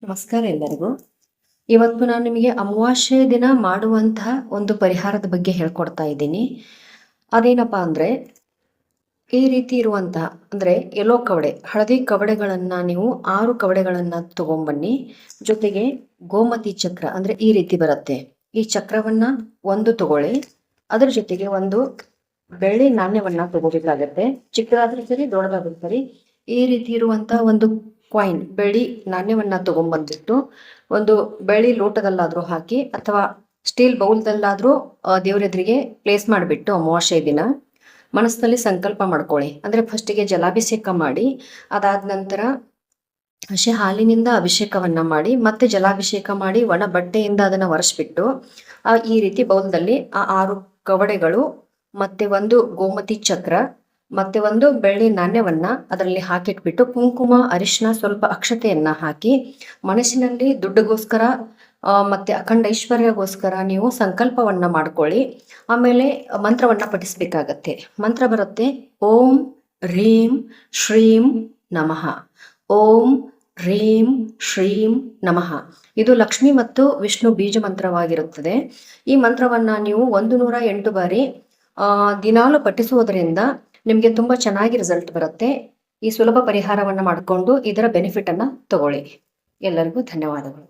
ನಮಸ್ಕಾರ ಎಲ್ಲರಿಗೂ. ಇವತ್ತು ನಾನು ನಿಮಗೆ ಅಮಾವಾಸ್ಯೆ ದಿನ ಮಾಡುವಂತಹ ಒಂದು ಪರಿಹಾರದ ಬಗ್ಗೆ ಹೇಳ್ಕೊಡ್ತಾ ಇದ್ದೀನಿ. ಅದೇನಪ್ಪ ಅಂದರೆ, ಈ ರೀತಿ ಇರುವಂತಹ ಅಂದರೆ ಎಲ್ಲೋ ಕವಡೆ, ಹಳದಿ ಕವಡೆಗಳನ್ನು ನೀವು 6 ಕವಡೆಗಳನ್ನು ತಗೊಂಬನ್ನಿ. ಜೊತೆಗೆ ಗೋಮತಿ ಚಕ್ರ ಅಂದರೆ ಈ ರೀತಿ ಬರುತ್ತೆ. ಈ ಚಕ್ರವನ್ನು ಒಂದು ತಗೊಳ್ಳಿ. ಅದರ ಜೊತೆಗೆ ಒಂದು ಬೆಳ್ಳಿ ನಾಣ್ಯವನ್ನು ತಗೋಬೇಕಾಗತ್ತೆ. ಚಿಕ್ಕದಾದ್ರೂ ಸರಿ, ದೊಡ್ಡದಾದ್ರೂ ಸರಿ. ಈ ರೀತಿ ಇರುವಂತಹ ಒಂದು ಕಾಯಿನ್, ಬೆಳ್ಳಿ ನಾಣ್ಯವನ್ನ ತಗೊಂಡ್ಬಂದ್ಬಿಟ್ಟು ಒಂದು ಬೆಳ್ಳಿ ಲೋಟದಲ್ಲಾದ್ರೂ ಹಾಕಿ ಅಥವಾ ಸ್ಟೀಲ್ ಬೌಲ್ದಲ್ಲಾದ್ರೂ ದೇವ್ರ ಎದುರಿಗೆ ಪ್ಲೇಸ್ ಮಾಡಿಬಿಟ್ಟು ಅಮಾವಾಸ್ಯೆ ದಿನ ಮನಸ್ಸಿನಲ್ಲಿ ಸಂಕಲ್ಪ ಮಾಡ್ಕೊಳ್ಳಿ. ಅಂದ್ರೆ ಫಸ್ಟಿಗೆ ಜಲಾಭಿಷೇಕ ಮಾಡಿ, ಅದಾದ ನಂತರ ಹಸೆ ಹಾಲಿನಿಂದ ಅಭಿಷೇಕವನ್ನ ಮಾಡಿ, ಮತ್ತೆ ಜಲಾಭಿಷೇಕ ಮಾಡಿ ಒಣ ಬಟ್ಟೆಯಿಂದ ಅದನ್ನ ಒರೆಸ್ಬಿಟ್ಟು ಈ ರೀತಿ ಬೌಲ್ದಲ್ಲಿ ಆ 6 ಕವಡೆಗಳು ಮತ್ತೆ ಒಂದು ಗೋಮತಿ ಚಕ್ರ ಮತ್ತೆ ಒಂದು ಬೆಳ್ಳಿ ನಾಣ್ಯವನ್ನ ಅದರಲ್ಲಿ ಹಾಕಿಟ್ಬಿಟ್ಟು ಕುಂಕುಮ, ಅರಿಶಿನ, ಸ್ವಲ್ಪ ಅಕ್ಷತೆಯನ್ನ ಹಾಕಿ ಮನಸ್ಸಿನಲ್ಲಿ ದುಡ್ಡುಗೋಸ್ಕರ ಮತ್ತೆ ಅಖಂಡ ಐಶ್ವರ್ಯಗೋಸ್ಕರ ನೀವು ಸಂಕಲ್ಪವನ್ನ ಮಾಡ್ಕೊಳ್ಳಿ. ಆಮೇಲೆ ಮಂತ್ರವನ್ನ ಪಠಿಸ್ಬೇಕಾಗತ್ತೆ. ಮಂತ್ರ ಬರುತ್ತೆ, ಓಂ ಹ್ರೀಂ ಶ್ರೀಂ ನಮಃ. ಓಂ ಹ್ರೀಂ ಶ್ರೀಂ ನಮಃ. ಇದು ಲಕ್ಷ್ಮಿ ಮತ್ತು ವಿಷ್ಣು ಬೀಜ ಮಂತ್ರವಾಗಿರುತ್ತದೆ. ಈ ಮಂತ್ರವನ್ನ ನೀವು 108 ಬಾರಿ ದಿನಾಲು ಪಠಿಸುವುದರಿಂದ ನಿಮಗೆ ತುಂಬಾ ಚೆನ್ನಾಗಿ ರಿಸಲ್ಟ್ ಬರುತ್ತೆ. ಈ ಸುಲಭ ಪರಿಹಾರವನ್ನ ಮಾಡಿಕೊಂಡು ಇದರ ಬೆನಿಫಿಟ್ ಅನ್ನ ತಗೊಳ್ಳಿ. ಎಲ್ಲರಿಗೂ ಧನ್ಯವಾದಗಳು.